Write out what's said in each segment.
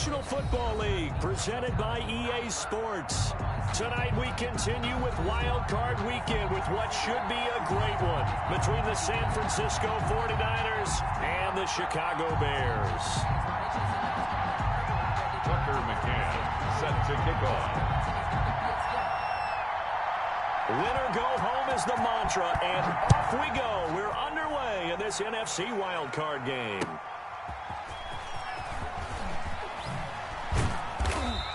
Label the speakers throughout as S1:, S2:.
S1: National Football League, presented by EA Sports. Tonight we continue with Wild Card Weekend with what should be a great one between the San Francisco 49ers and the Chicago Bears.
S2: Tucker McCann set to kick off.
S1: Winner go home is the mantra, and off we go. We're underway in this NFC wildcard game.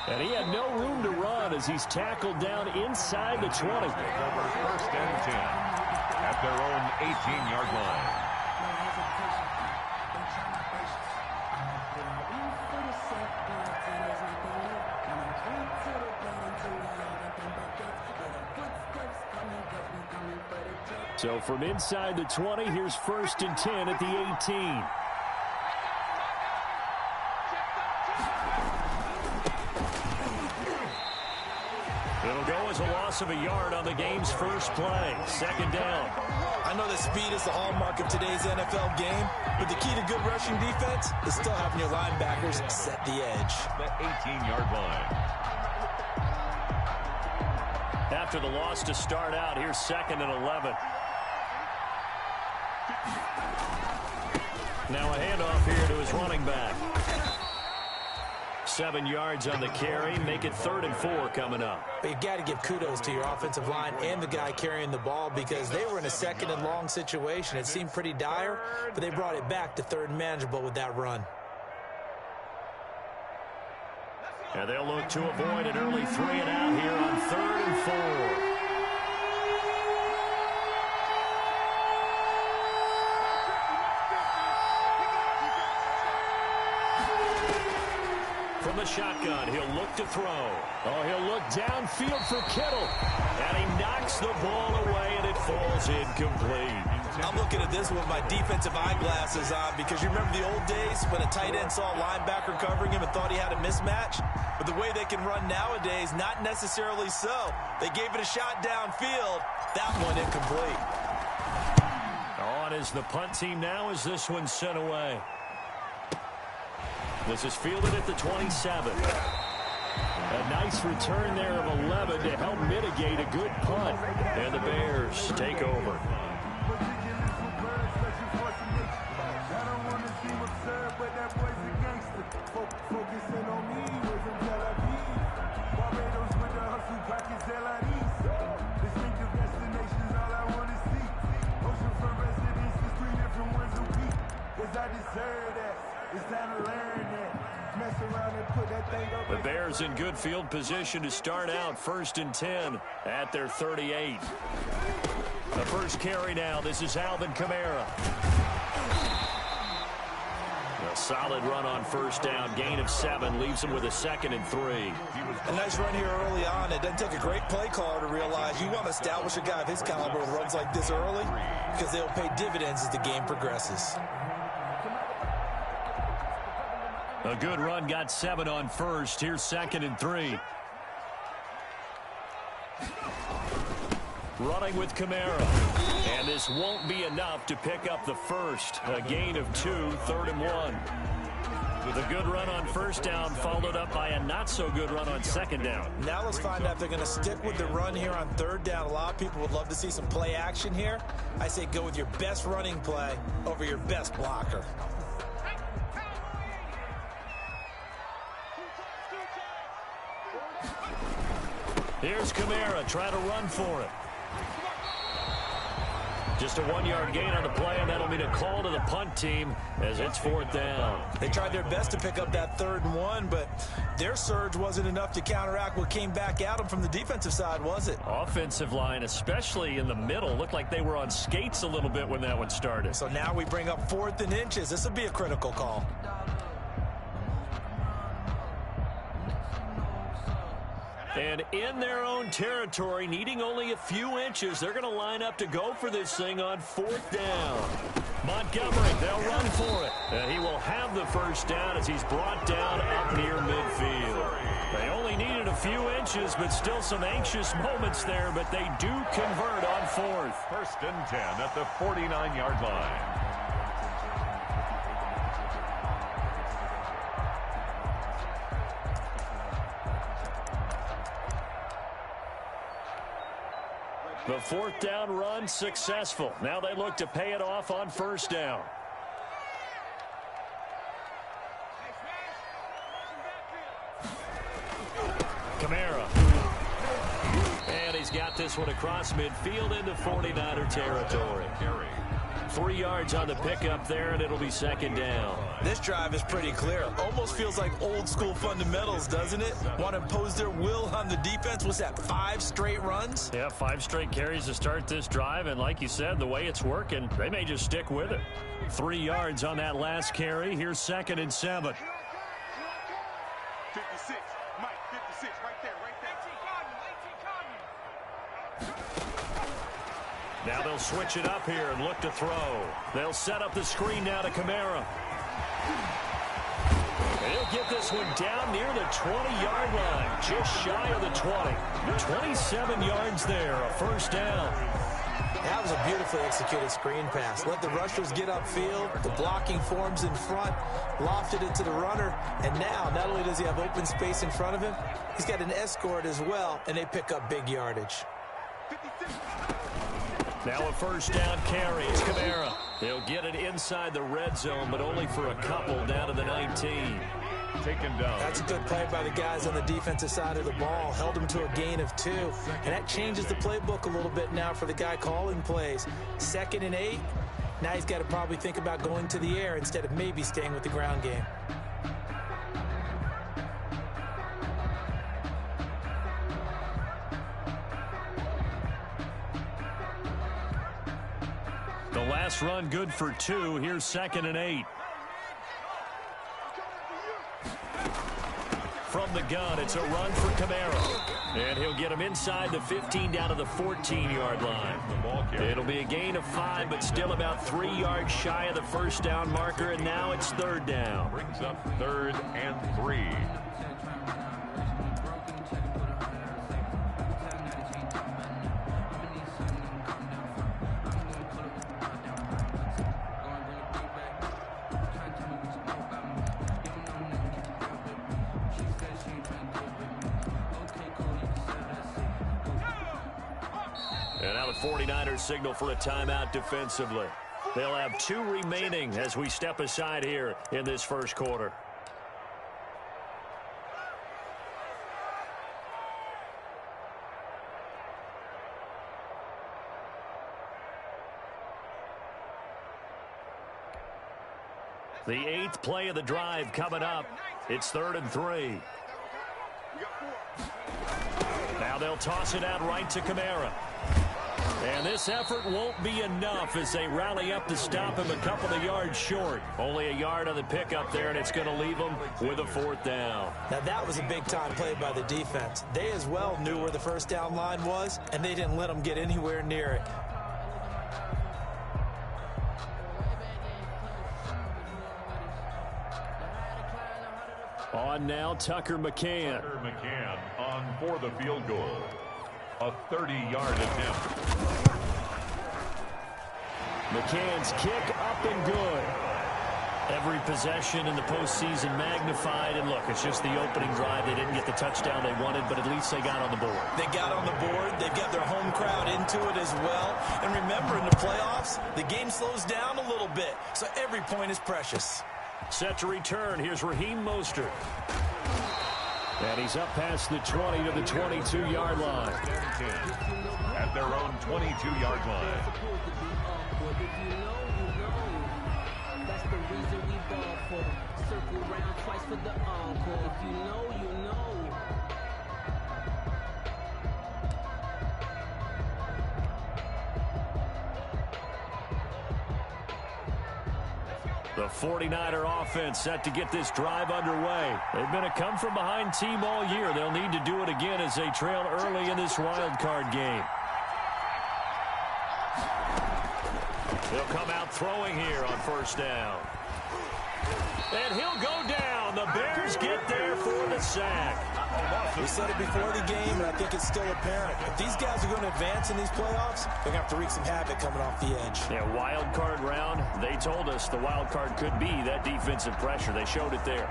S1: And he had no room to run as he's tackled down inside the 20.
S2: First and 10 at their own 18-yard line.
S1: So from inside the 20, here's first and 10 at the 18. It'll go as a loss of a yard on the game's first play. Second down.
S3: I know that speed is the hallmark of today's NFL game, but the key to good rushing defense is still having your linebackers set the edge.
S2: The 18-yard line.
S1: After the loss to start out, here's second and 11. Now a handoff here to his running back. 7 yards on the carry. Make it 3rd and 4 coming up.
S3: But you got to give kudos to your offensive line and the guy carrying the ball because they were in a second and long situation. It seemed pretty dire, but they brought it back to 3rd and manageable with that run.
S1: And they'll look to avoid an early 3 and out here on 3rd and 4. From the shotgun, he'll look to throw. Oh, he'll look downfield for Kittle. And he knocks the ball away, and it falls incomplete.
S3: I'm looking at this with my defensive eyeglasses on because you remember the old days when a tight end saw a linebacker covering him and thought he had a mismatch? But the way they can run nowadays, not necessarily so. They gave it a shot downfield. That one incomplete.
S1: On is the punt team now as this one's sent away. This is fielded at the 27. A nice return there of 11 to help mitigate a good punt. And the Bears take over. The Bears in good field position to start out 1st and 10 at their 38. The first carry now. This is Alvin Kamara. A solid run on first down. Gain of 7 leaves him with a 2nd and 3.
S3: A nice run here early on. It doesn't take a great play caller to realize you want to establish a guy of his caliber with runs like this early because they'll pay dividends as the game progresses.
S1: A good run, got 7 on first. Here's 2nd and 3. Running with Kamara. And this won't be enough to pick up the first. A gain of 2, 3rd and 1. With a good run on first down, followed up by a not-so-good run on second down.
S3: Now let's find out if they're going to stick with the run here on 3rd down. A lot of people would love to see some play action here. I say go with your best running play over your best blocker.
S1: Here's Kamara, try to run for it. Just a 1-yard gain on the play, and that'll mean a call to the punt team as it's 4th down.
S3: They tried their best to pick up that 3rd and 1, but their surge wasn't enough to counteract what came back at them from the defensive side, was it?
S1: Offensive line, especially in the middle, looked like they were on skates a little bit when that one started.
S3: So now we bring up 4th and inches. This will be a critical call.
S1: And in their own territory, needing only a few inches, they're going to line up to go for this thing on 4th down. Montgomery, they'll run for it. And he will have the first down as he's brought down up near midfield. They only needed a few inches, but still some anxious moments there, but they do convert on 4th.
S2: 1st and 10 at the 49-yard line.
S1: The fourth down run successful. Now they look to pay it off on first down. Kamara. And he's got this one across midfield into 49er territory. 3 yards on the pickup there, and it'll be second down.
S3: This drive is pretty clear. Almost feels like old school fundamentals, doesn't it? Want to impose their will on the defense. What's that, 5 straight runs?
S1: Yeah, 5 straight carries to start this drive, and like you said, the way it's working, they may just stick with it. 3 yards on that last carry. Here's 2nd and 7.
S4: 56, Mike, 56, right there.
S1: Now they'll switch it up here and look to throw. They'll set up the screen now to Kamara. And he'll get this one down near the 20-yard line, just shy of the 20. 27 yards there, a first down.
S3: That was a beautifully executed screen pass. Let the rushers get upfield. The blocking forms in front. Lofted it to the runner. And now, not only does he have open space in front of him, he's got an escort as well, and they pick up big yardage.
S1: Now a first down carry. It's Kamara. They'll get it inside the red zone, but only for a couple down to the 19.
S2: Taken down.
S3: That's a good play by the guys on the defensive side of the ball. Held him to a gain of 2. And that changes the playbook a little bit now for the guy calling plays. 2nd and 8. Now he's got to probably think about going to the air instead of maybe staying with the ground game.
S1: The last run good for 2. Here's 2nd and 8. From the gun, it's a run for Kamara. And he'll get him inside the 15 down to the 14-yard line. It'll be a gain of 5, but still about 3 yards shy of the first down marker, and now it's 3rd down.
S2: Brings up 3rd and 3.
S1: And now the 49ers signal for a timeout defensively. They'll have 2 remaining as we step aside here in this first quarter. The 8th play of the drive coming up. It's 3rd and 3. Now they'll toss it out right to Kamara. And this effort won't be enough as they rally up to stop him a couple of yards short. Only a yard on the pickup there, and it's going to leave them with a 4th down.
S3: Now that was a big-time play by the defense. They as well knew where the first down line was, and they didn't let them get anywhere near it.
S1: On now, Tucker McCann.
S2: Tucker McCann on for the field goal. A 30-yard attempt.
S1: McCann's kick up and good. Every possession in the postseason magnified. And look, it's just the opening drive. They didn't get the touchdown they wanted, but at least they got on the board.
S3: They got on the board. They've got their home crowd into it as well. And remember, in the playoffs, the game slows down a little bit, so every point is precious.
S1: Set to return. Here's Raheem Mostert. And he's up past the 20 to the 22-yard line.
S2: At their own 22-yard line.
S5: That's the reason we ball for. Circle round twice for the encore. If you know, you know.
S1: The 49er offense set to get this drive underway. They've been a come-from-behind team all year. They'll need to do it again as they trail early in this wild card game. He'll come out throwing here on first down. And he'll go down. The Bears get there for the sack.
S3: We said it before the game, and I think it's still apparent. If these guys are going to advance in these playoffs, they're going to have to wreak some havoc coming off the edge.
S1: Yeah, wild card round. They told us the wild card could be that defensive pressure. They showed it there.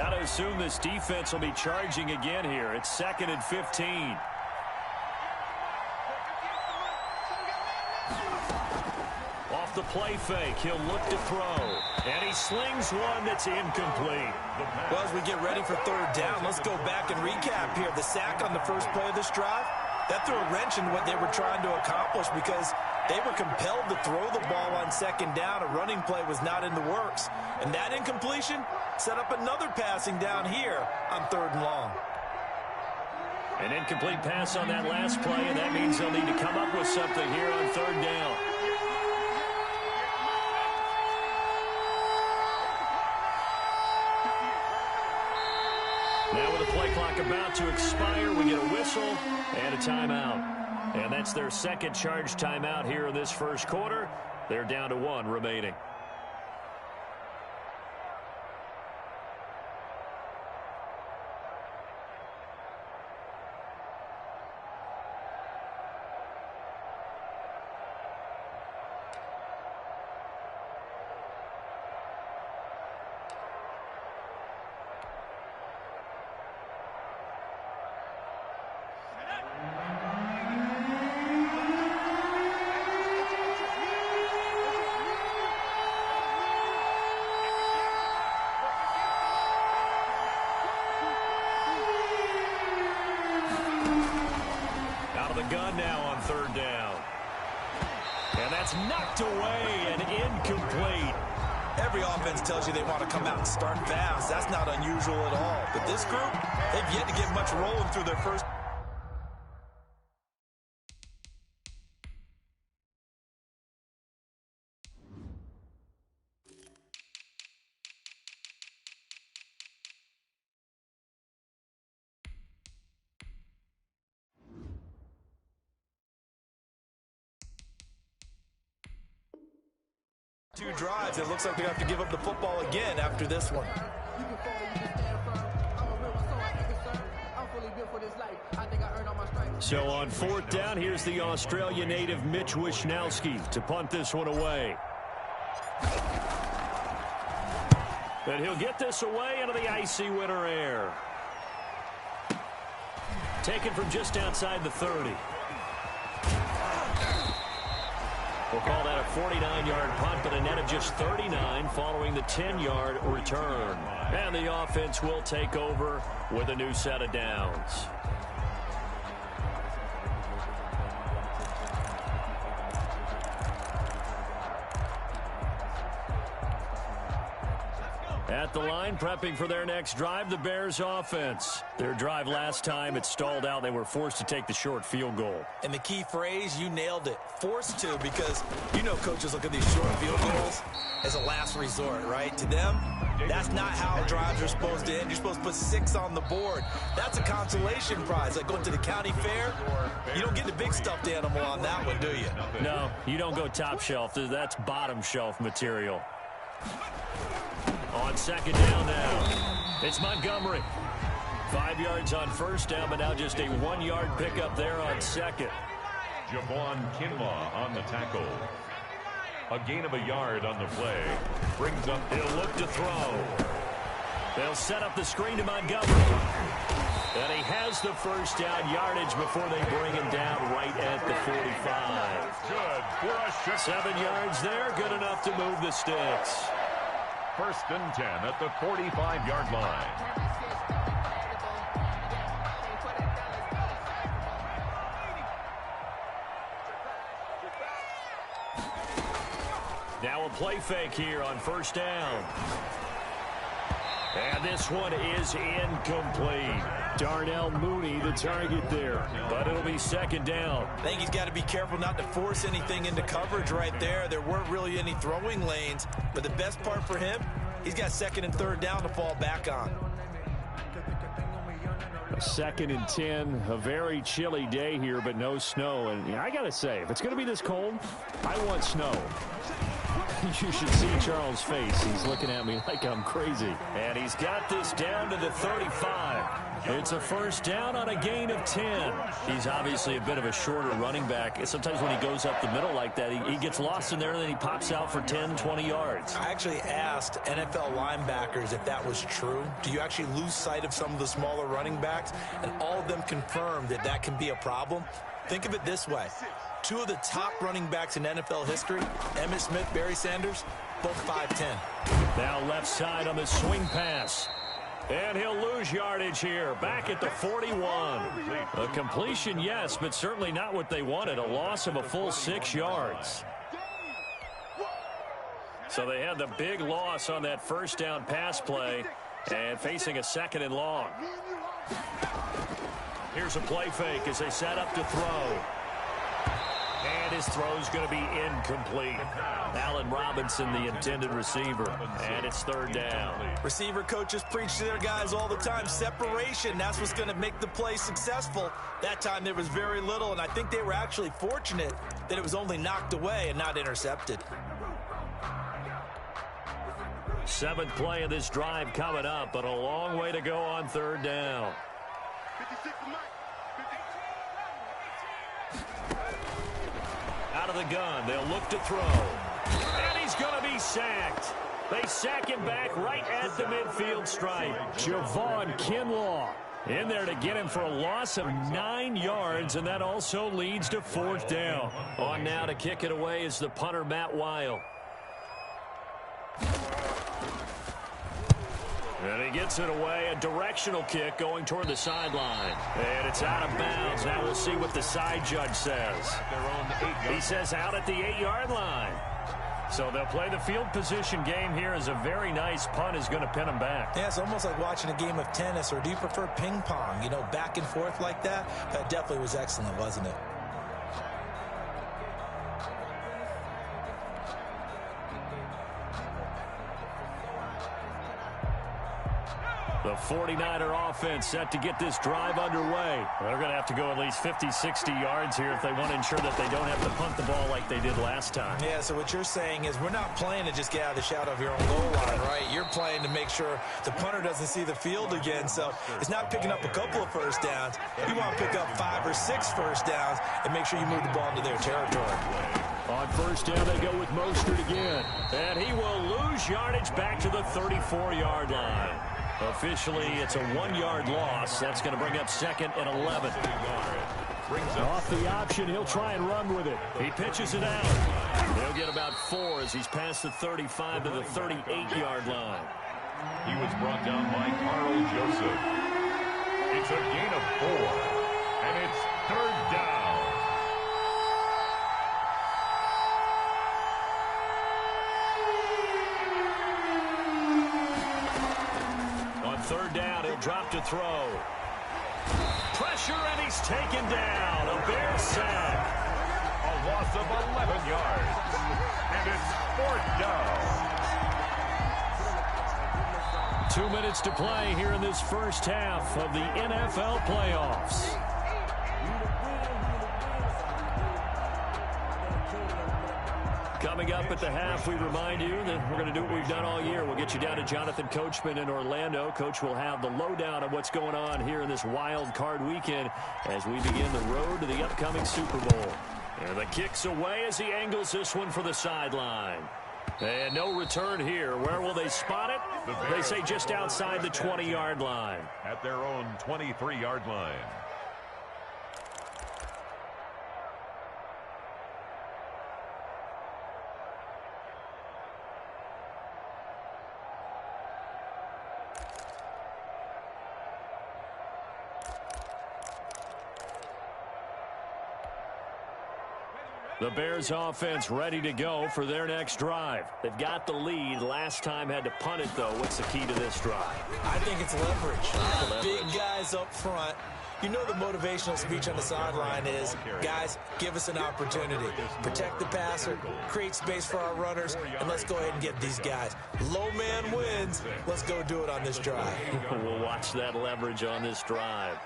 S1: Got to assume this defense will be charging again here. It's 2nd and 15. Off the play fake, he'll look to throw. And he slings one that's incomplete.
S3: Well, as we get ready for 3rd down, let's go back and recap here. The sack on the first play of this drive, that threw a wrench in what they were trying to accomplish because they were compelled to throw the ball on 2nd down. A running play was not in the works. And that incompletion set up another passing down here on 3rd and long.
S1: An incomplete pass on that last play, and that means they'll need to come up with something here on 3rd down. Now with the play clock about to expire, we get a whistle and a timeout. And that's their 2nd charge timeout here in this first quarter. They're down to 1 remaining. Gun now on 3rd down. And that's knocked away and incomplete.
S3: Every offense tells you they want to come out and start fast. That's not unusual at all. But this group, they've yet to get much rolling through their first. Two drives. It looks like they have to give up the football again after this one.
S1: So on 4th down, here's the Australia native Mitch Wishnowski to punt this one away. And he'll get this away into the icy winter air. Taken from just outside the 30. We'll call that a 49-yard punt, but a net of just 39 following the 10-yard return. And the offense will take over with a new set of downs. At the line, prepping for their next drive, the Bears offense. Their drive last time, it stalled out. They were forced to take the short field goal.
S3: And the key phrase, you nailed it, forced to, because you know coaches look at these short field goals as a last resort, right? To them, that's not how drives are supposed to end. You're supposed to put 6 on the board. That's a consolation prize. Like going to the county fair, you don't get the big stuffed animal on that one, do you?
S1: No, you don't go top shelf. That's bottom shelf material. On 2nd down now, it's Montgomery. 5 yards on 1st down, but now just a 1-yard pickup there on 2nd.
S2: Javon Kinlaw on the tackle. A gain of a yard on the play. Brings up.
S1: He'll look to throw. They'll set up the screen to Montgomery. And he has the 1st down yardage before they bring him down right at the 45.
S2: Good.
S1: 7 yards there, good enough to move the sticks.
S2: 1st and 10 at the 45-yard line.
S1: Now a play fake here on 1st down. And this one is incomplete. Darnell Mooney, the target there. But it'll be 2nd down.
S3: I think he's got to be careful not to force anything into coverage right there. There weren't really any throwing lanes. But the best part for him, he's got 2nd and 3rd down to fall back on.
S1: 2nd and 10, a very chilly day here, but no snow. And I got to say, if it's going to be this cold, I want snow. You should see Charles' face. He's looking at me like I'm crazy. And he's got this down to the 35. It's a first down on a gain of 10. He's obviously a bit of a shorter running back. Sometimes when he goes up the middle like that, he gets lost in there and then he pops out for 10, 20 yards.
S3: I actually asked NFL linebackers if that was true. Do you actually lose sight of some of the smaller running backs? And all of them confirmed that that can be a problem. Think of it this way. Two of the top running backs in NFL history, Emmitt Smith, Barry Sanders, both 5'10".
S1: Now left side on the swing pass. And he'll lose yardage here, back at the 41. A completion, yes, but certainly not what they wanted. A loss of a full 6 yards. So they had the big loss on that first down pass play and facing a 2nd and long. Here's a play fake as they set up to throw. And his throw's going to be incomplete. Allen Robinson, the intended receiver. And it's 3rd down.
S3: Receiver coaches preach to their guys all the time. Separation, that's what's going to make the play successful. That time there was very little, and I think they were actually fortunate that it was only knocked away and not intercepted.
S1: 7th play of this drive coming up, but a long way to go on 3rd down.
S4: 56 to Mike.
S1: Out of the gun, they'll look to throw. And he's going to be sacked. They sack him back right at the midfield stripe. Javon Kinlaw in there to get him for a loss of 9 yards, and that also leads to 4th down. On now to kick it away is the punter, Matt Weil. And he gets it away, a directional kick going toward the sideline. And it's out of bounds. Now we'll see what the side judge says. He says out at the 8-yard line. So they'll play the field position game here as a very nice punt is going to pin them back.
S3: Yeah, it's almost like watching a game of tennis, or do you prefer ping pong? You know, back and forth like that? That definitely was excellent, wasn't it?
S1: The 49er offense set to get this drive underway. They're going to have to go at least 50, 60 yards here if they want to ensure that they don't have to punt the ball like they did last time.
S3: Yeah, so what you're saying is we're not playing to just get out of the shadow of your own goal line, right? You're playing to make sure the punter doesn't see the field again. So it's not picking up a couple of first downs. You want to pick up 5 or 6 first downs and make sure you move the ball into their territory.
S1: On first down, they go with Mostert again. And he will lose yardage back to the 34-yard line. Officially, it's a 1-yard loss. That's going to bring up 2nd and 11. Off the option, he'll try and run with it. He pitches it out. He'll get about 4 as he's past the 35 to the 38-yard line.
S2: He was brought down by Carl Joseph. It's a gain of 4, and it's 3rd down.
S1: On 3rd down, he'll drop to throw. Pressure, and he's taken down. A Bear sack.
S2: A loss of 11 yards, and it's 4th down.
S1: 2 minutes to play here in this first half of the NFL playoffs. Coming up at the half, we remind you that we're going to do what we've done all year. We'll get you down to Jonathan Coachman in Orlando. Coach will have the lowdown of what's going on here in this wild card weekend as we begin the road to the upcoming Super Bowl. And the kick's away as he angles this one for the sideline. And no return here. Where will they spot it? They say just outside the 20-yard line.
S2: At their own 23-yard line.
S1: The Bears offense ready to go for their next drive. They've got the lead. Last time had to punt it, though. What's the key to this drive?
S3: I think it's leverage. Big guys up front. You know the motivational speech on the sideline is, guys, give us an opportunity. Protect the passer, create space for our runners, and let's go ahead and get these guys. Low man wins. Let's go do it on this drive.
S1: We'll watch that leverage on this drive.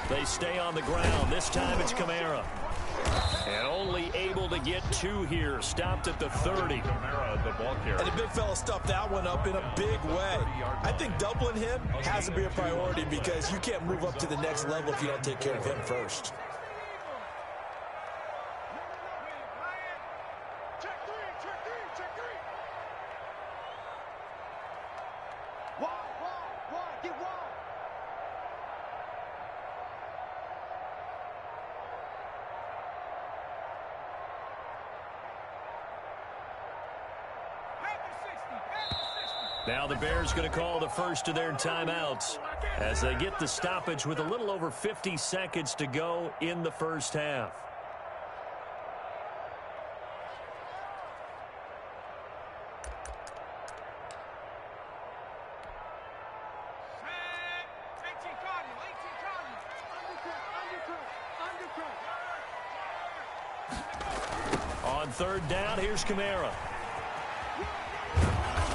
S1: They stay on the ground. This time it's Kamara. And only able to get 2 here. Stopped at the 30.
S2: Kamara, the ball carrier.
S3: And the big fella stuffed that one up in a big way. I think doubling him has to be a priority because you can't move up to the next level if you don't take care of him first.
S1: Now the Bears going to call the first of their timeouts as they get the stoppage with a little over 50 seconds to go in the first half. On third down, here's Kamara.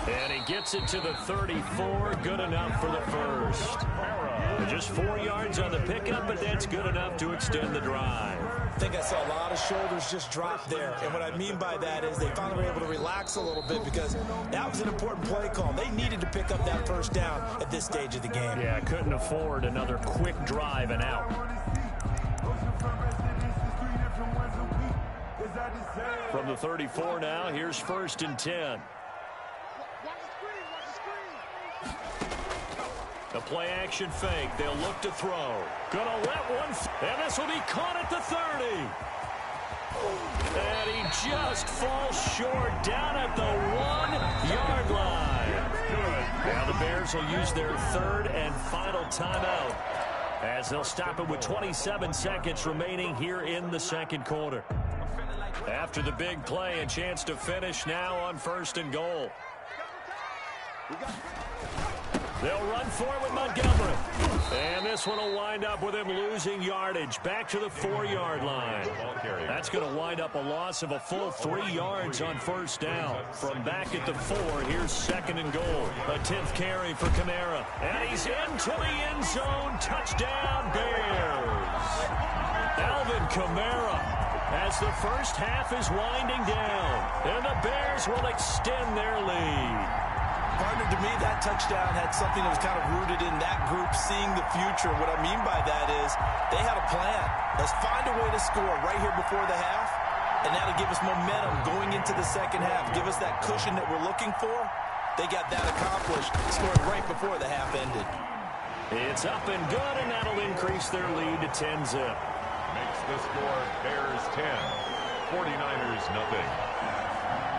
S1: And he gets it to the 34. Good enough for the first. Just 4 yards on the pickup, but that's good enough to extend the drive.
S3: I think I saw a lot of shoulders just drop there. And what I mean by that is they finally were able to relax a little bit because that was an important play call. They needed to pick up that first down at this stage of the game.
S1: Yeah, couldn't afford another quick drive and out. From the 34 now, here's 1st and 10. The play action fake. They'll look to throw. Gonna let one. And this will be caught at the 30. And he just falls short down at the 1-yard line. Now the Bears will use their 3rd and final timeout as they'll stop it with 27 seconds remaining here in the second quarter. After the big play, a chance to finish now on 1st and goal. They'll run for it with Montgomery. And this one will wind up with him losing yardage back to the 4-yard line. That's going to wind up a loss of a full 3 yards on 1st down. From back at the 4, here's 2nd and goal. A 10th carry for Kamara. And he's into the end zone. Touchdown, Bears. Alvin Kamara, as the first half is winding down. And the Bears will extend their lead.
S3: Partner, to me, that touchdown had something that was kind of rooted in that group seeing the future. What I mean by that is they had a plan. Let's find a way to score right here before the half, and that'll give us momentum going into the second half. Give us that cushion that we're looking for. They got that accomplished, scored right before the half ended.
S1: It's up and good, and that'll increase their lead to 10-zip.
S2: Makes the score Bears 10, 49ers nothing.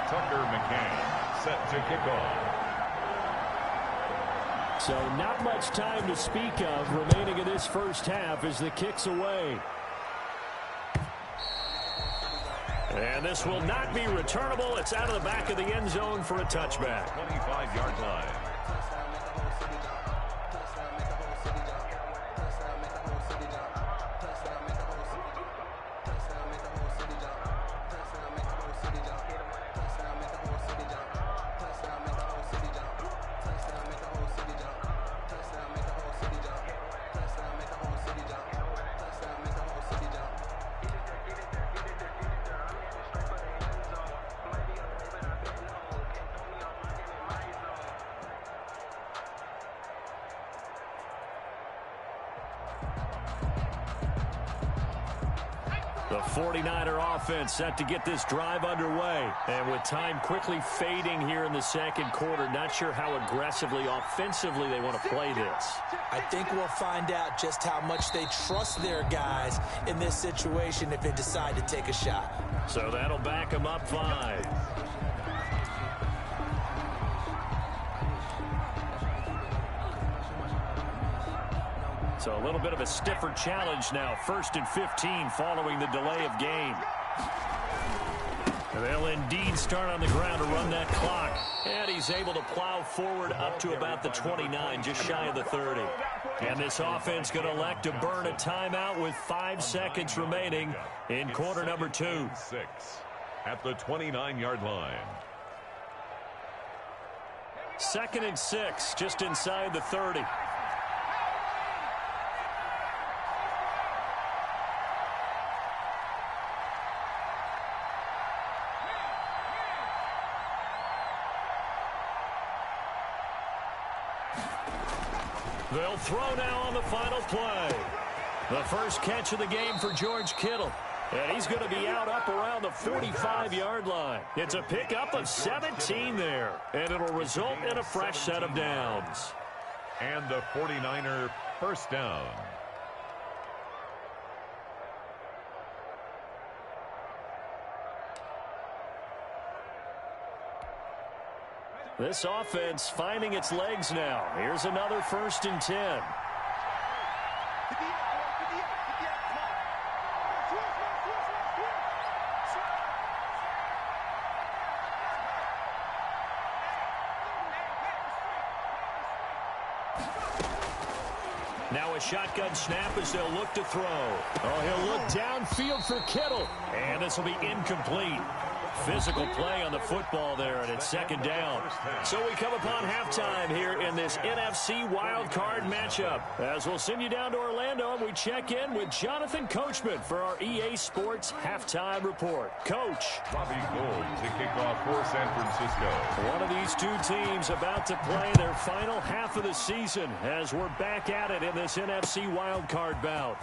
S2: Tucker McCann set to kick off.
S1: So not much time to speak of remaining in this first half as the kick's away. And this will not be returnable. It's out of the back of the end zone for a touchback.
S2: 25-yard line.
S1: The 49er offense set to get this drive underway. And with time quickly fading here in the second quarter, not sure how aggressively, offensively they want to play this.
S3: I think we'll find out just how much they trust their guys in this situation if they decide to take a shot.
S1: So that'll back them up 5. So a little bit of a stiffer challenge now. 1st and 15 following the delay of game. They'll indeed start on the ground to run that clock. And he's able to plow forward up to about the 29, just shy of the 30. And this offense going to elect to burn a timeout with 5 seconds remaining in quarter number 2.
S2: 6 at the 29-yard line.
S1: 2nd and 6, just inside the 30. They'll throw now on the final play. The first catch of the game for George Kittle. And he's going to be out up around the 45-yard line. It's a pickup of 17 there. And it'll result in a fresh set of downs.
S2: And the 49er first down.
S1: This offense finding its legs now. Here's another 1st and 10. Now a shotgun snap as they'll look to throw. Oh, he'll look downfield for Kittle. And this will be incomplete. Physical play on the football there, and it's 2nd down. So we come upon halftime here in this NFC wildcard matchup. As we'll send you down to Orlando, and we check in with Jonathan Coachman for our EA Sports Halftime Report. Coach.
S2: Bobby Gould to kick off for San Francisco.
S1: One of these two teams about to play their final half of the season as we're back at it in this NFC wildcard bout.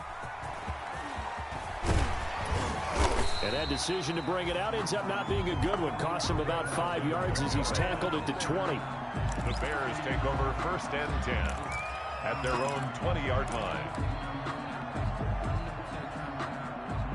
S1: And that decision to bring it out ends up not being a good one. Costs him about 5 yards as he's tackled at the 20.
S2: The Bears take over 1st and 10 at their own 20-yard line.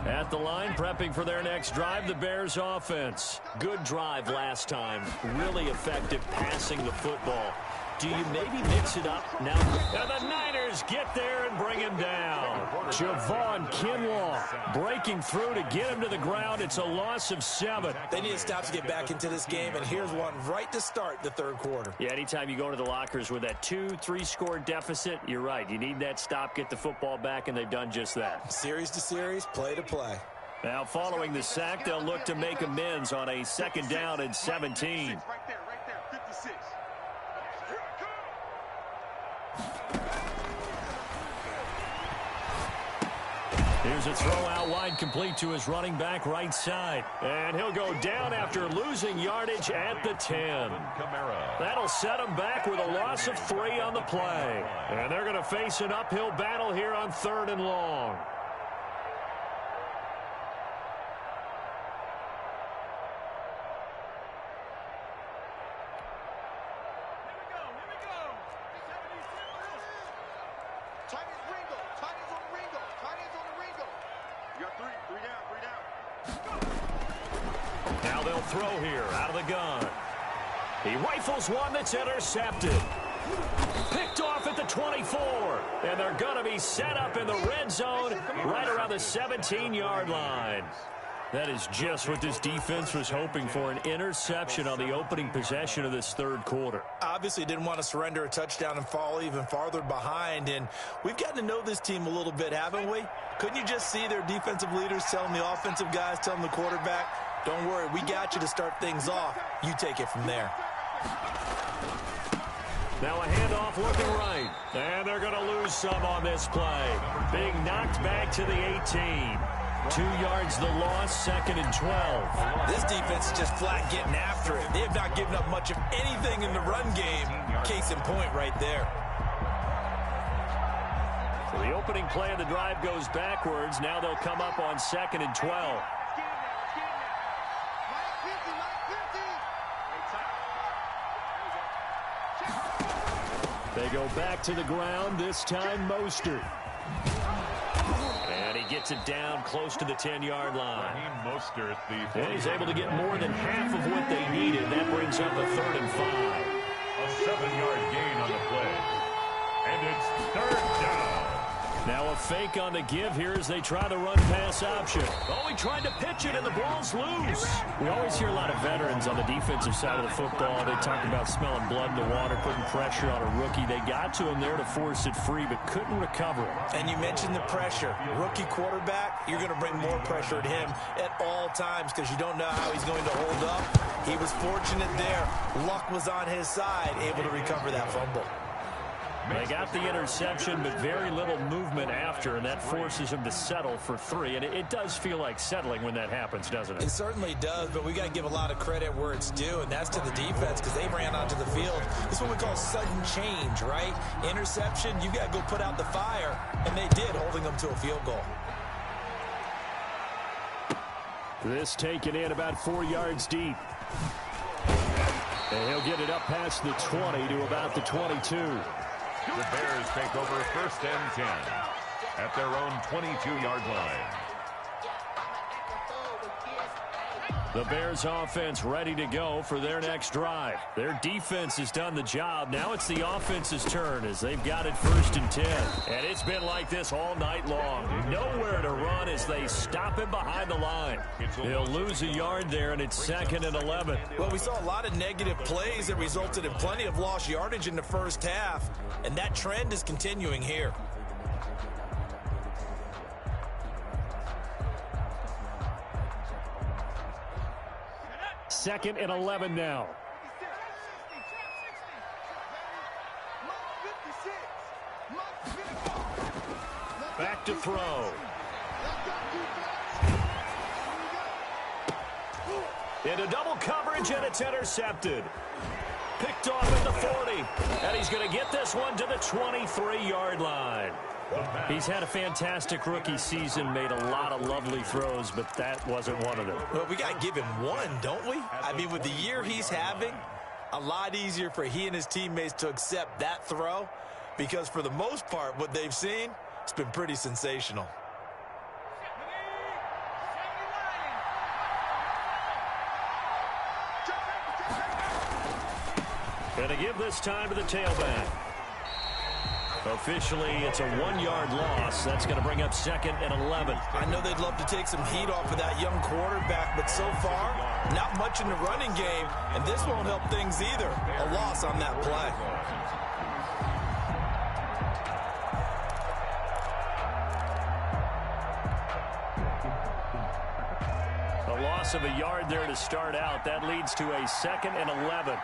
S1: At the line, prepping for their next drive, the Bears offense. Good drive last time. Really effective passing the football. Do you maybe mix it up now? And the Niners get there and bring him down. Javon Kinlaw breaking through to get him to the ground. It's a loss of 7.
S3: They need a stop to get back into this game, and here's one right to start the 3rd quarter.
S1: Yeah, anytime you go to the lockers with that 2-3 score deficit, you're right. You need that stop, get the football back, and they've done just that.
S3: Series to series, play to play.
S1: Now, following the sack, they'll look to make amends on a 2nd down and 17.
S4: Right there, 56.
S1: Here's a throw out wide, complete to his running back right side. And he'll go down after losing yardage at the 10. That'll set him back with a loss of 3 on the play. And they're going to face an uphill battle here on 3rd and long. Now they'll throw here out of the gun. He rifles one that's intercepted. Picked off at the 24. And they're going to be set up in the red zone right around the 17-yard line. That is just what this defense was hoping for, an interception on the opening possession of this 3rd quarter.
S3: Obviously didn't want to surrender a touchdown and fall even farther behind, and we've gotten to know this team a little bit, haven't we? Couldn't you just see their defensive leaders telling the offensive guys, telling the quarterback, don't worry, we got you to start things off. You take it from there.
S1: Now a handoff looking right, and they're going to lose some on this play. Being knocked back to the 18. 2 yards the loss, 2nd and 12.
S3: This defense is just flat getting after it. They have not given up much of anything in the run game. Case in point right there.
S1: So the opening play of the drive goes backwards. Now they'll come up on 2nd and 12. They go back to the ground, this time Mostert. And he gets it down close to the 10-yard line. And he's able to get more than half of what they needed. That brings up a 3rd and 5.
S2: A 7-yard gain on the play. And it's 3rd down.
S1: Now a fake on the give here as they try the run-pass option. Oh, he tried to pitch it, and the ball's loose. We always hear a lot of veterans on the defensive side of the football. They talk about smelling blood in the water, putting pressure on a rookie. They got to him there to force it free, but couldn't recover it.
S3: And you mentioned the pressure. Rookie quarterback, you're going to bring more pressure at him at all times because you don't know how he's going to hold up. He was fortunate there. Luck was on his side, able to recover that fumble.
S1: They got the interception, but very little movement after, and that forces him to settle for 3. And it does feel like settling when that happens, doesn't it?
S3: It certainly does, but we got to give a lot of credit where it's due, and that's to the defense because they ran onto the field. This is what we call sudden change, right? Interception, you got to go put out the fire, and they did, holding them to a field goal.
S1: This taken in about 4 yards deep. And he'll get it up past the 20 to about the 22.
S2: The Bears take over 1st and 10 at their own 22-yard line.
S1: The Bears offense ready to go for their next drive. Their defense has done the job. Now it's the offense's turn as they've got it 1st and 10. And it's been like this all night long. Nowhere to run as they stop him behind the line. He'll lose a yard there, and it's 2nd and 11.
S3: Well, we saw a lot of negative plays that resulted in plenty of lost yardage in the first half, and that trend is continuing here.
S1: 2nd and 11 now. Back to throw. Into double coverage, and it's intercepted. Picked off at the 40. And he's going to get this one to the 23-yard line. He's had a fantastic rookie season, made a lot of lovely throws, but that wasn't one of them.
S3: Well, we got to give him one, don't we? I mean, with the year he's having, a lot easier for he and his teammates to accept that throw because for the most part, what they've seen, it's been pretty sensational.
S1: Going to give this time to the tailback. Officially, it's a 1-yard loss. That's going to bring up 2nd and 11.
S3: I know they'd love to take some heat off of that young quarterback, but so far, not much in the running game, and this won't help things either. A loss on that play.
S1: A loss of a yard there to start out. That leads to a 2nd and 11.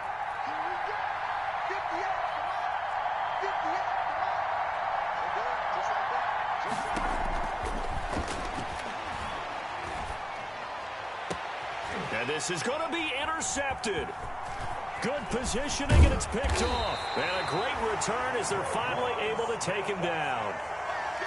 S1: And this is going to be intercepted. Good positioning, and it's picked off. And a great return as they're finally able to take him down.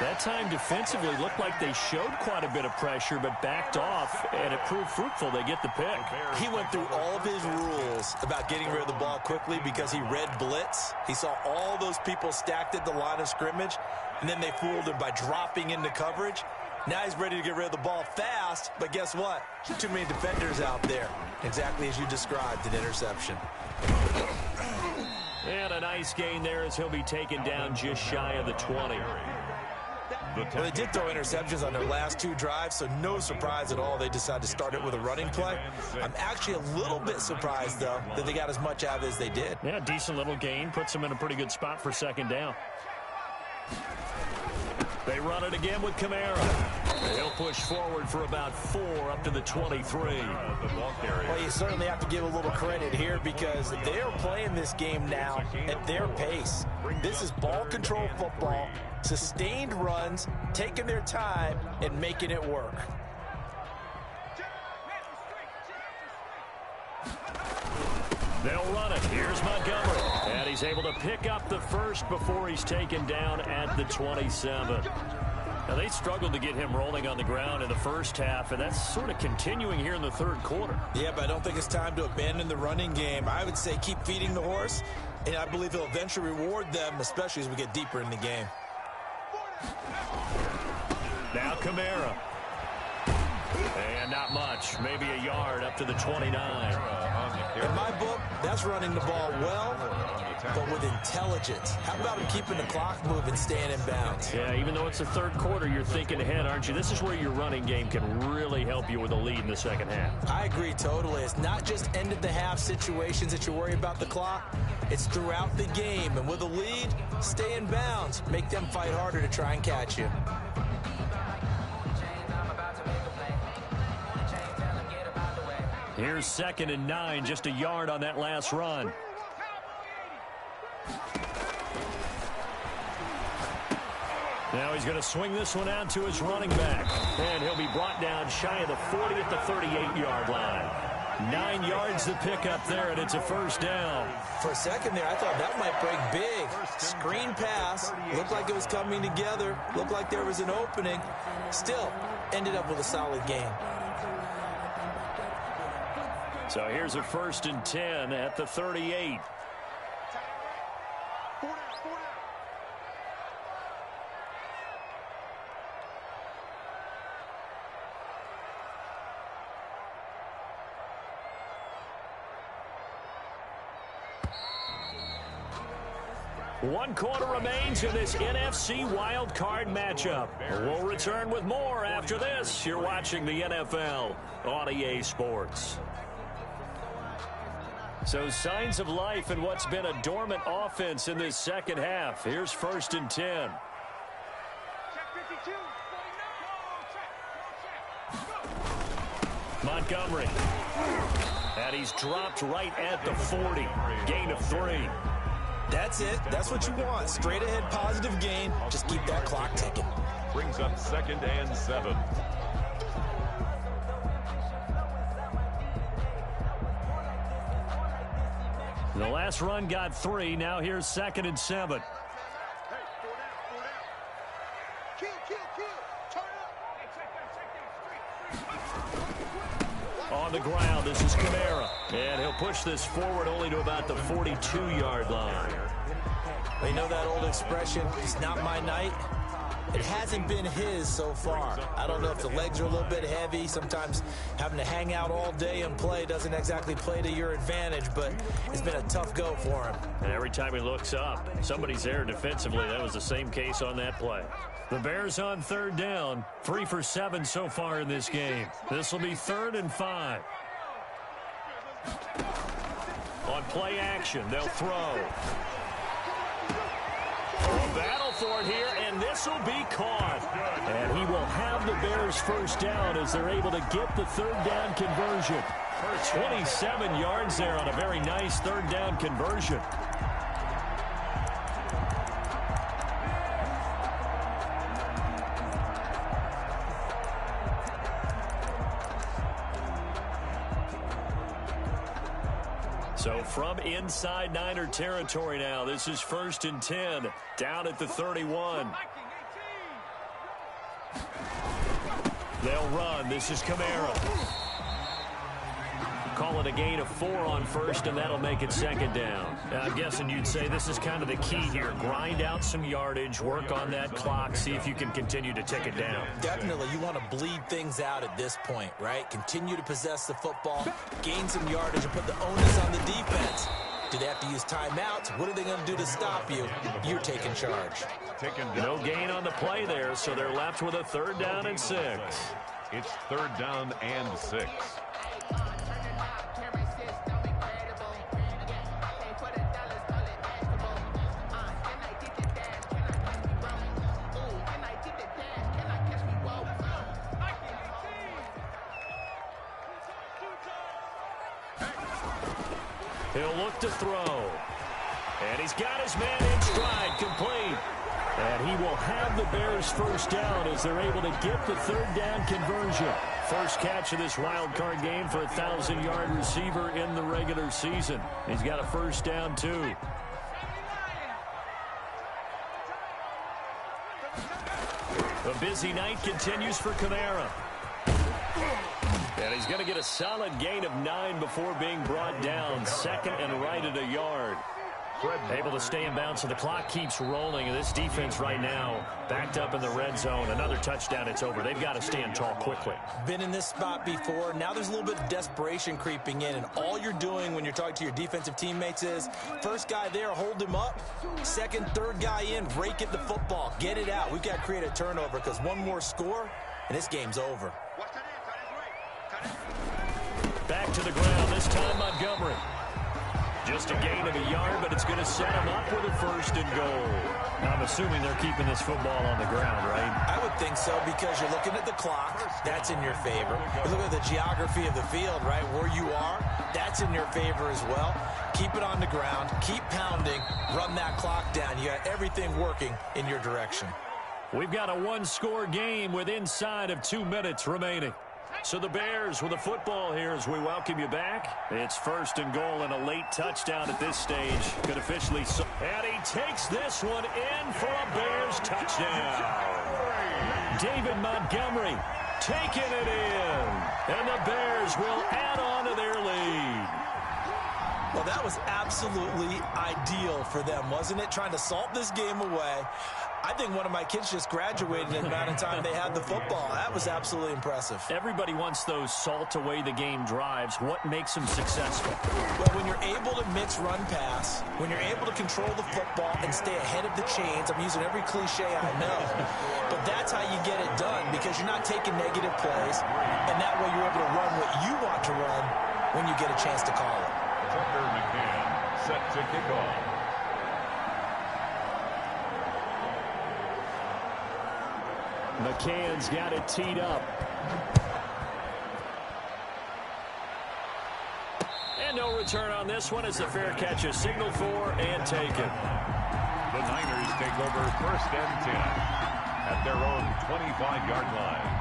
S1: That time defensively looked like they showed quite a bit of pressure, but backed off, and it proved fruitful. They get the pick.
S3: He went through all of his rules about getting rid of the ball quickly because he read blitz. He saw all those people stacked at the line of scrimmage, and then they fooled him by dropping into coverage. Now he's ready to get rid of the ball fast, but guess what? Too many defenders out there. Exactly as you described, an interception.
S1: And a nice gain there as he'll be taken down just shy of the 20.
S3: Well, they did throw interceptions on their last 2 drives, so no surprise at all they decided to start it with a running play. I'm actually a little bit surprised, though, that they got as much out of it as they did.
S1: Yeah, decent little gain. Puts them in a pretty good spot for 2nd down. They run it again with Kamara. He'll push forward for about 4 up to the 23.
S3: Well, you certainly have to give a little credit here because they are playing this game now at their pace. This is ball control football, sustained runs, taking their time, and making it work.
S1: They'll run it. Here's Montgomery. And he's able to pick up the first before he's taken down at the 27. Now, they struggled to get him rolling on the ground in the first half, and that's sort of continuing here in the third quarter.
S3: Yeah, but I don't think it's time to abandon the running game. I would say keep feeding the horse, and I believe he'll eventually reward them, especially as we get deeper in the game.
S1: Now Kamara. And not much. Maybe a yard up to the 29.
S3: In my book, that's running the ball well, but with intelligence. How about him keeping the clock moving, staying in bounds?
S1: Yeah, even though it's the third quarter, you're thinking ahead, aren't you? This is where your running game can really help you with a lead in the second half.
S3: I agree totally. It's not just end-of-the-half situations that you worry about the clock. It's throughout the game. And with a lead, stay in bounds. Make them fight harder to try and catch you.
S1: Here's 2nd and 9, just a yard on that last run. Now he's going to swing this one out to his running back. And he'll be brought down shy of the 40 at the 38-yard line. 9 yards to pick up there, and it's a first down.
S3: For a second there, I thought that might break big. Screen pass. Looked like it was coming together. Looked like there was an opening. Still, ended up with a solid gain.
S1: So here's a 1st and 10 at the 38. One quarter remains in this NFC Wild Card matchup. We'll return with more after this. You're watching the NFL on EA Sports. So signs of life in what's been a dormant offense in this second half. Here's 1st and 10. Montgomery. And he's dropped right at the 40. Gain of 3.
S3: That's it. That's what you want. Straight ahead positive gain. Just keep that clock ticking.
S2: Brings up 2nd and 7.
S1: The last run got 3. Now here's 2nd and 7. On the ground, this is Kamara. And he'll push this forward only to about the 42-yard line.
S3: You know that old expression, it's not my night? It hasn't been his so far. I don't know if the legs are a little bit heavy. Sometimes having to hang out all day and play doesn't exactly play to your advantage, but it's been a tough go for him.
S1: And every time he looks up, somebody's there defensively. That was the same case on that play. The Bears on 3rd down. 3 for 7 so far in this game. This will be 3rd and 5. On play action, they'll throw. A battle for it here, and this will be caught. And he will have the Bears 1st down as they're able to get the 3rd down conversion. 27 yards there on a very nice 3rd down conversion. So from inside Niner territory now, this is 1st and 10, down at the 31. They'll run. This is Kamara. Call it a gain of 4 on 1st, and that'll make it 2nd down. I'm guessing you'd say this is kind of the key here. Grind out some yardage, work on that clock, see if you can continue to tick it down.
S3: Definitely. You want to bleed things out at this point, right? Continue to possess the football, gain some yardage, and put the onus on the defense. Do they have to use timeouts? What are they going to do to stop you? You're taking charge.
S1: No gain on the play there, so they're left with a 3rd down and 6.
S2: It's 3rd down and 6.
S1: He'll look to throw. And he's got his man in stride, complete. And he will have the Bears 1st down as they're able to get the 3rd down conversion. First catch of this wild card game for a 1,000-yard receiver in the regular season. He's got a 1st down, too. A busy night continues for Kamara. And he's going to get a solid gain of 9 before being brought down. 2nd and right at a yard. Able to stay in bounds, so the clock keeps rolling. And this defense right now backed up in the red zone. Another touchdown, it's over. They've got to stand tall quickly.
S3: Been in this spot before. Now there's a little bit of desperation creeping in. And all you're doing when you're talking to your defensive teammates is, first guy there, hold him up. 2nd, 3rd guy in, rake at the football. Get it out. We've got to create a turnover because one more score, and this game's over.
S1: Back to the ground, this time Montgomery. Just a gain of a yard, but it's going to set him up with a 1st and goal. I'm assuming they're keeping this football on the ground, right?
S3: I would think so, because you're looking at the clock. That's in your favor. You look at the geography of the field, right, where you are. That's in your favor as well. Keep it on the ground. Keep pounding. Run that clock down. You got everything working in your direction.
S1: We've got a one-score game with inside of 2 minutes remaining. So the Bears with the football here as we welcome you back. It's 1st and goal and a late touchdown at this stage. Could officially... And he takes this one in for a Bears touchdown. David Montgomery taking it in. And the Bears will add on to their lead.
S3: Well, that was absolutely ideal for them, wasn't it? Trying to salt this game away. I think one of my kids just graduated in the amount of time they had the football. That was absolutely impressive.
S1: Everybody wants those salt-away-the-game drives. What makes them successful?
S3: Well, when you're able to mix run-pass, when you're able to control the football and stay ahead of the chains, I'm using every cliche I know, but that's how you get it done because you're not taking negative plays, and that way you're able to run what you want to run when you get a chance to call it.
S2: Tucker McCann set to kick off.
S1: McCann's got it teed up. And no return on this one as the fair catch is signaled for and taken.
S2: The Niners take over 1st and 10 at their own 25-yard line.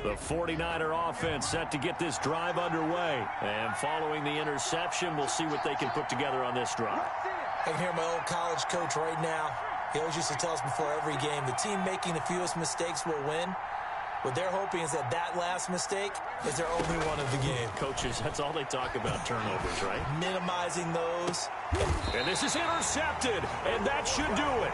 S1: The 49er offense set to get this drive underway. And following the interception, we'll see what they can put together on this drive.
S3: I can hear my old college coach right now. He always used to tell us before every game, the team making the fewest mistakes will win. What they're hoping is that that last mistake is their only one of the game.
S1: Coaches, that's all they talk about, turnovers, right?
S3: Minimizing those.
S1: And this is intercepted, and that should do it.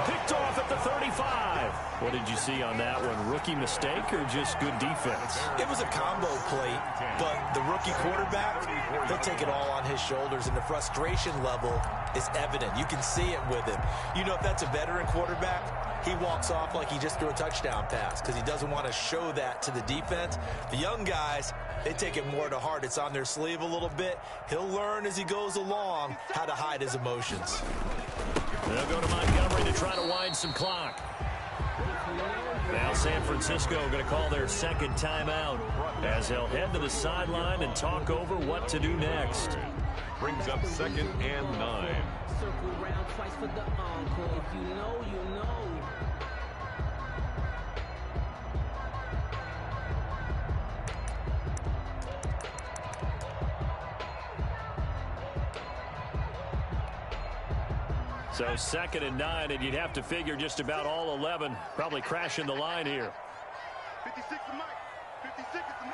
S1: Picked off at the 35. What did you see on that one? Rookie mistake or just good defense?
S3: It was a combo plate, but the rookie quarterback, he'll take it all on his shoulders, and the frustration level is evident. You can see it with him. You know, if that's a veteran quarterback, he walks off like he just threw a touchdown pass because he doesn't want to show that to the defense. The young guys, they take it more to heart. It's on their sleeve a little bit. He'll learn as he goes along how to hide his emotions.
S1: They'll go to Montgomery to try to wind some clock. Now San Francisco going to call their second timeout as they'll head to the sideline and talk over what to do next.
S2: Brings up 2nd and 9.
S5: Circle round twice for the encore. If you know, you know.
S1: So 2nd and 9, and you'd have to figure just about all 11 probably crashing the line here.
S4: 56 to Mike. 56 to Mike.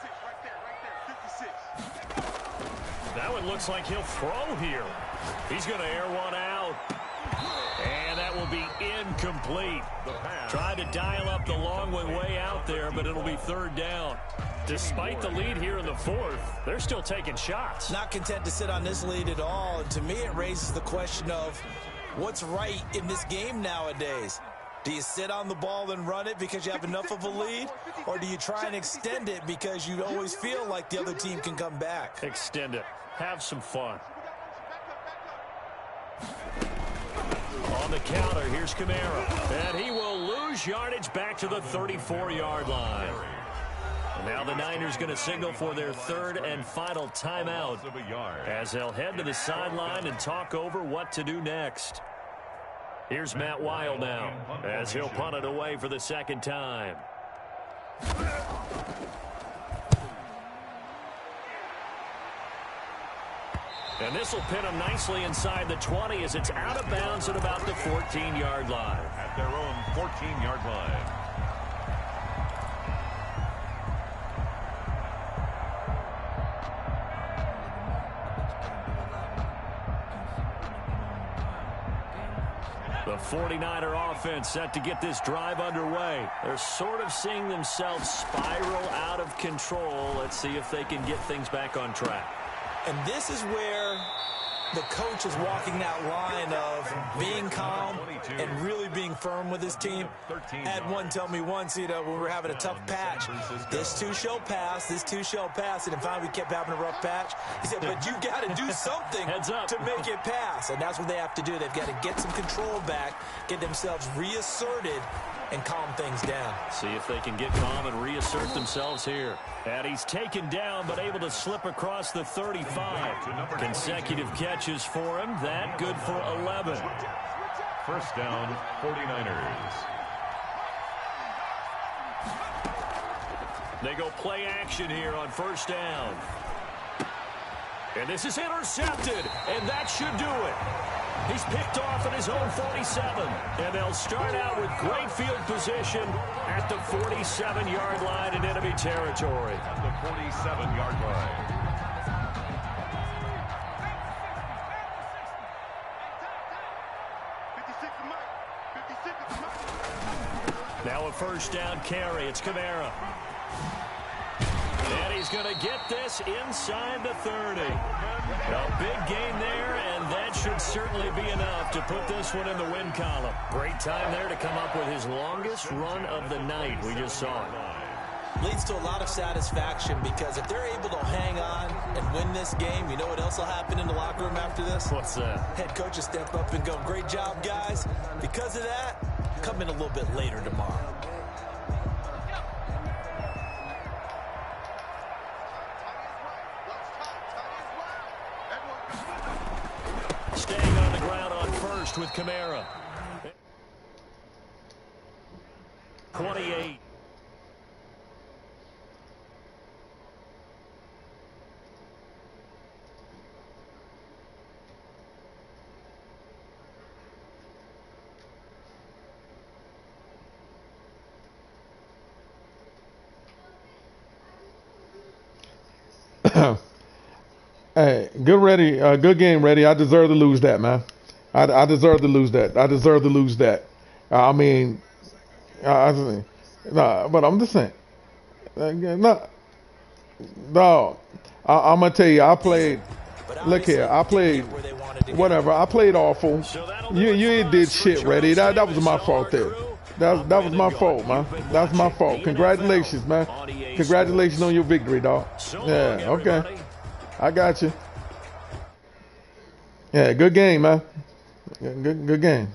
S4: 56 right there. 56.
S1: That one looks like he'll throw here. He's going to air one out. And that will be incomplete. Tried to dial up the long one way out there, but it'll be 3rd down. Despite the lead here in the 4th, they're still taking shots.
S3: Not content to sit on this lead at all. And to me, it raises the question of what's right in this game nowadays. Do you sit on the ball and run it because you have enough of a lead? Or do you try and extend it because you always feel like the other team can come back?
S1: Extend it. Have some fun. On the counter, here's Kamara. And he will lose yardage back to the 34-yard line. Now the Niners going to signal for their 3rd and final timeout as they'll head to the sideline and talk over what to do next. Here's Matt Weil now as he'll punt it away for the 2nd time. And this will pin them nicely inside the 20 as it's out of bounds at about the 14-yard line.
S2: At their own 14-yard line.
S1: The 49er offense set to get this drive underway. They're sort of seeing themselves spiral out of control. Let's see if they can get things back on track.
S3: And this is where The coach is walking that line of being calm and really being firm with his team. Had one tell me once, when we were having a tough patch, this too shall pass, this too shall pass. And finally we kept having a rough patch. He said, but you got to do something to make it pass. And that's what they have to do. They've got to get some control back, get themselves reasserted, and calm things down.
S1: See if they can get calm and reassert themselves here. And he's taken down, but able to slip across the 35. Consecutive catches for him. That good for 11.
S2: First down, 49ers.
S1: They go play action here on first down. And this is intercepted, and that should do it. He's picked off at his own 47, and they'll start out with great field position at the 47-yard line in enemy territory.
S2: At the 47-yard line.
S1: Now a first down carry. It's Kamara. And he's going to get this inside the 30. A big gain there, and that should certainly be enough to put this one in the win column. Great time there to come up with his longest run of the night. We just saw it.
S3: Leads to a lot of satisfaction because if they're able to hang on and win this game, you know what else will happen in the locker room after this?
S1: What's that?
S3: Head coach will step up and go, great job, guys. Because of that, come in a little bit later tomorrow.
S1: Staying on the ground on first with Kamara. 28.
S6: Hey, good game, ready. I deserve to lose that, man. I deserve to lose that. I deserve to lose that. I mean, but I'm just saying. No, I'm gonna tell you, I played. Look here, I played. Whatever, I played awful. You ain't did shit, ready. That was my fault there. That was my fault, man. That's my fault. Congratulations, man. Congratulations on your victory, dog. Yeah, okay. I got you. Yeah, good game, man. Good game.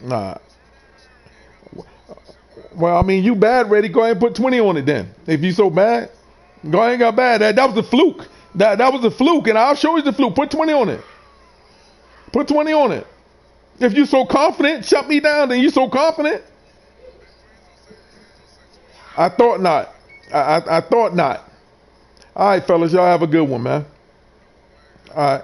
S6: Nah. Well, I mean, you bad, ready. Go ahead and put 20 on it then. If you so bad, go ahead and got bad. That was a fluke. That was a fluke, and I'll show you the fluke. Put 20 on it. Put 20 on it. If you so confident, shut me down, then you so confident. I thought not. I thought not. All right, fellas, y'all have a good one, man. All right.